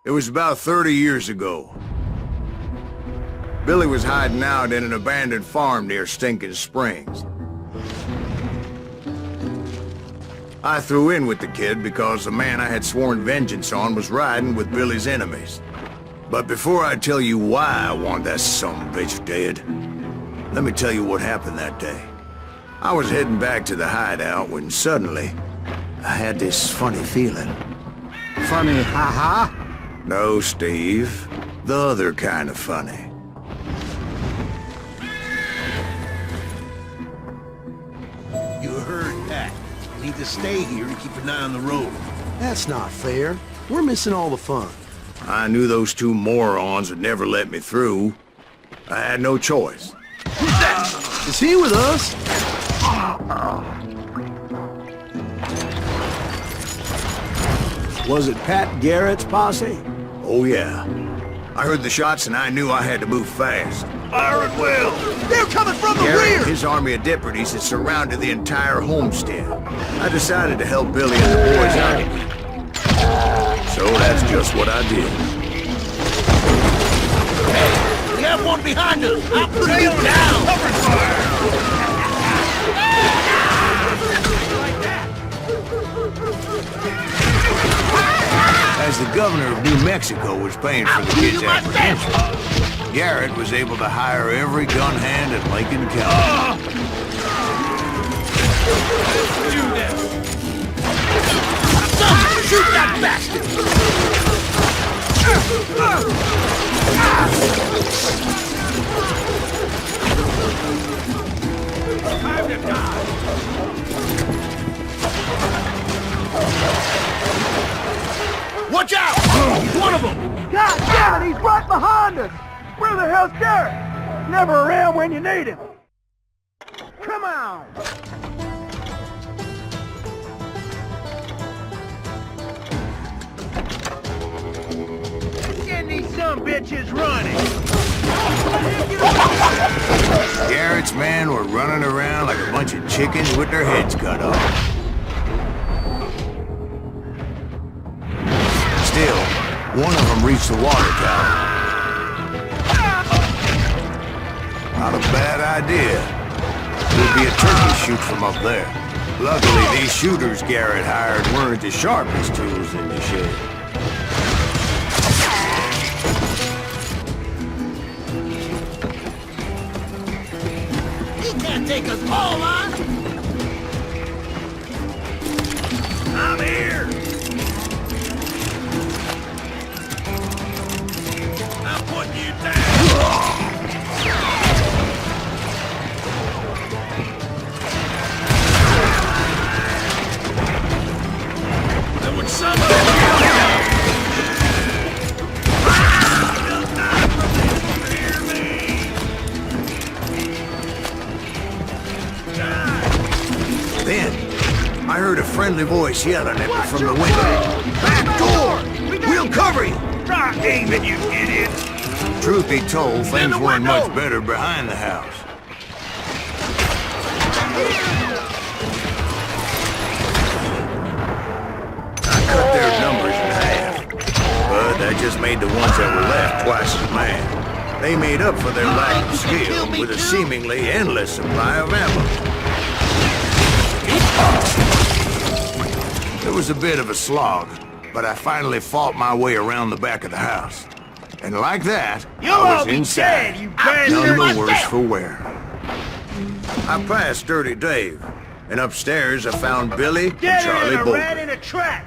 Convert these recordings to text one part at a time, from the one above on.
It was about 30 years ago. Billy was hiding out in an abandoned farm near Stinking Springs. I threw in with the kid because the man I had sworn vengeance on was riding with Billy's enemies. But before I tell you why I want that sumbitch dead, let me tell you what happened that day. I was heading back to the hideout when suddenly I had this funny feeling. Funny, haha? No, Steve. The other kind of funny. You heard that. Need to stay here to keep an eye on the road. That's not fair. We're missing all the fun. I knew those two morons would never let me through. I had no choice. Who's that? Is he with us? Was it Pat Garrett's posse? Oh, yeah. I heard the shots and I knew I had to move fast. Fire at will! They're coming from the Garrett rear! and his army of deputies had surrounded the entire homestead. I decided to help Billy and the boys out. So that's just what I did. Hey, we have one behind us! I'll put you down! Cover fire! As the governor of New Mexico was paying for the kid's apprehension, Garrett was able to hire every gun hand in Lincoln County. Shoot that bastard! Time to die! Watch out! He's one of them! God damn it, he's right behind us! Where the hell's Garrett? Never around when you need him. Come on! Get these some bitches running! Garrett's men were running around like a bunch of chickens with their heads cut off. Still, one of them reached the water tower. Not a bad idea. It would be a turkey shoot from up there. Luckily, these shooters Garrett hired weren't the sharpest tools in the shed. He can't take us all on! I'm here! I'm putting you down! There was somebody Then, I heard a friendly voice yelling at me from the window. Back door! We'll cover you! Try aiming, you idiot! Truth be told, things weren't much better behind the house. I cut their numbers in half, but that just made the ones that were left twice as mad. They made up for their lack of skill with a seemingly endless supply of ammo. It was a bit of a slog, but I finally fought my way around the back of the house. And like that, I was inside, none the worse for wear. I passed Dirty Dave, and upstairs I found Billy and Charlie Bolton. Rat in a trap!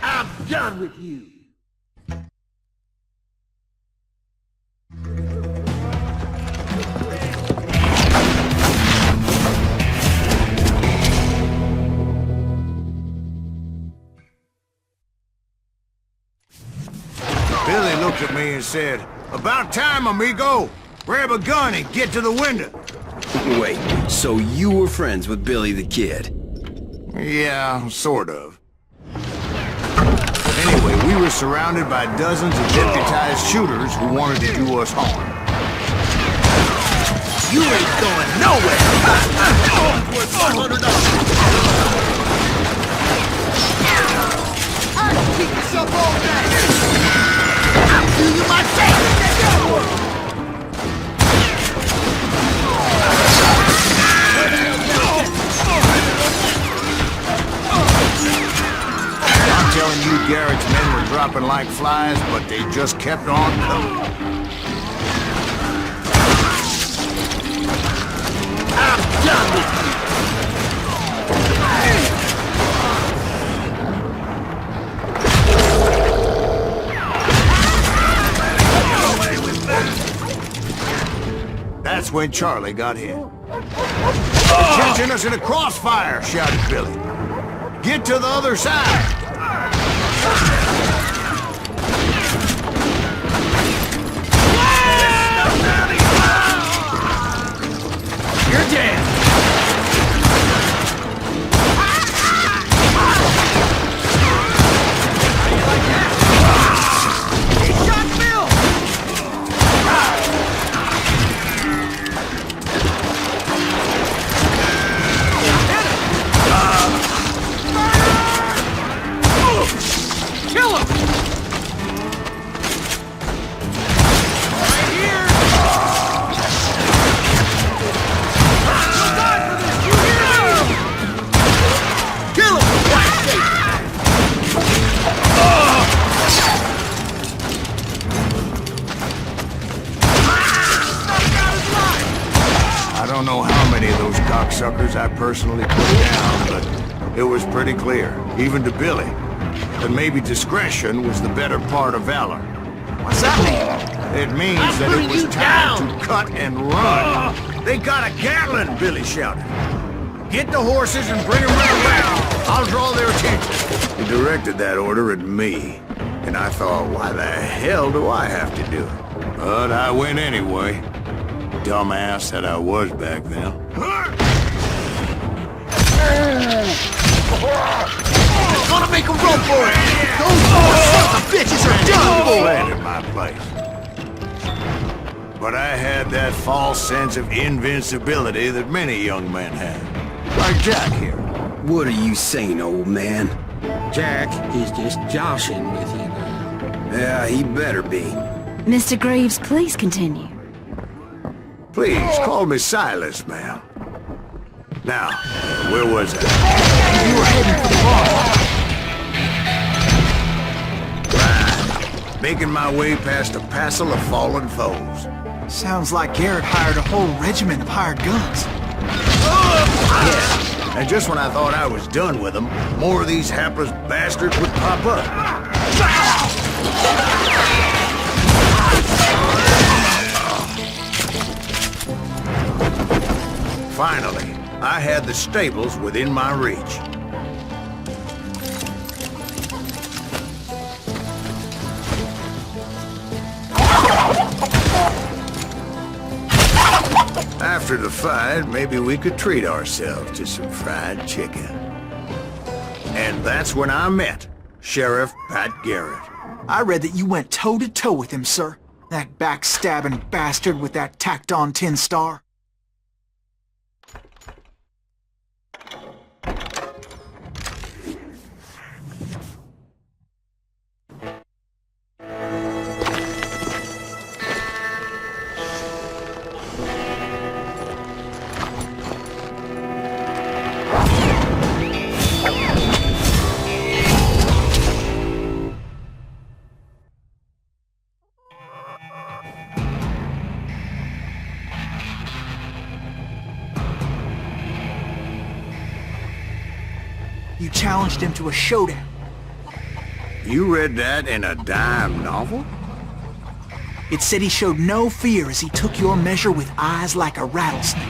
I'm done with you! Billy looked at me and said, "About time, amigo! Grab a gun and get to the window!" Wait, so you were friends with Billy the Kid? Yeah, sort of. Anyway, we were surrounded by dozens of deputized shooters who wanted to do us harm. You ain't going nowhere! Worth $100! Keep yourself all day! I'll do you myself! I'm telling you, Garrett's men were dropping like flies, but they just kept on coming. I'm done with you! That's when Charlie got hit. They're catching us in a crossfire, shouted Billy. Get to the other side! You're dead! He shot Bill! Kill him! Right here! You'll die for this! You hear me? Kill him! White State! Snuffed out his life! I don't know how many of those cocksuckers I personally put down, but it was pretty clear, even to Billy, that maybe discretion was the better part of valor. What's that mean? It means that it was time to cut and run. They got a Gatling, Billy shouted. Get the horses and bring them right back. I'll draw their attention. He directed that order at me, and I thought, why the hell do I have to do it? But I went anyway. Dumbass that I was back then. Gonna make a run for it! Those sons of bitches are done for! Fled in my place. But I had that false sense of invincibility that many young men have. Like Jack here. What are you saying, old man? Jack is just joshing with you now. Yeah, he better be. Mr. Greaves, please continue. Please, call me Silas, ma'am. Now, where was I? You were heading for the bar. Right. Making my way past a passel of fallen foes. Sounds like Garrett hired a whole regiment of hired guns. Yeah, and just when I thought I was done with them, more of these hapless bastards would pop up. Finally, I had the stables within my reach. After the fight, maybe we could treat ourselves to some fried chicken. And that's when I met Sheriff Pat Garrett. I read that you went toe-to-toe with him, sir. That backstabbing bastard with that tacked-on tin star. You challenged him to a showdown. You read that in a dime novel? It said he showed no fear as he took your measure with eyes like a rattlesnake.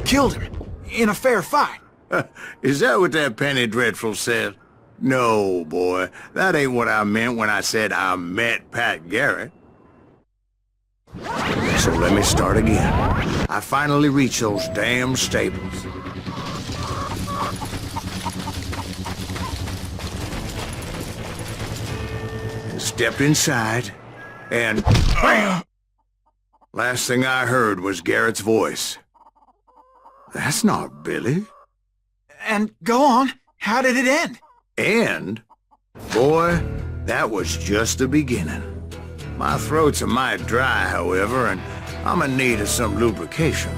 killed him. In a fair fight. Is that what that Penny Dreadful said? No, boy. That ain't what I meant when I said I met Pat Garrett. So let me start again. I finally reached those damn stables. Stepped inside, and bam! Last thing I heard was Garrett's voice. That's not Billy. And go on. How did it end? And, boy, that was just the beginning. My throat's a mite dry, however, and I'm in need of some lubrication.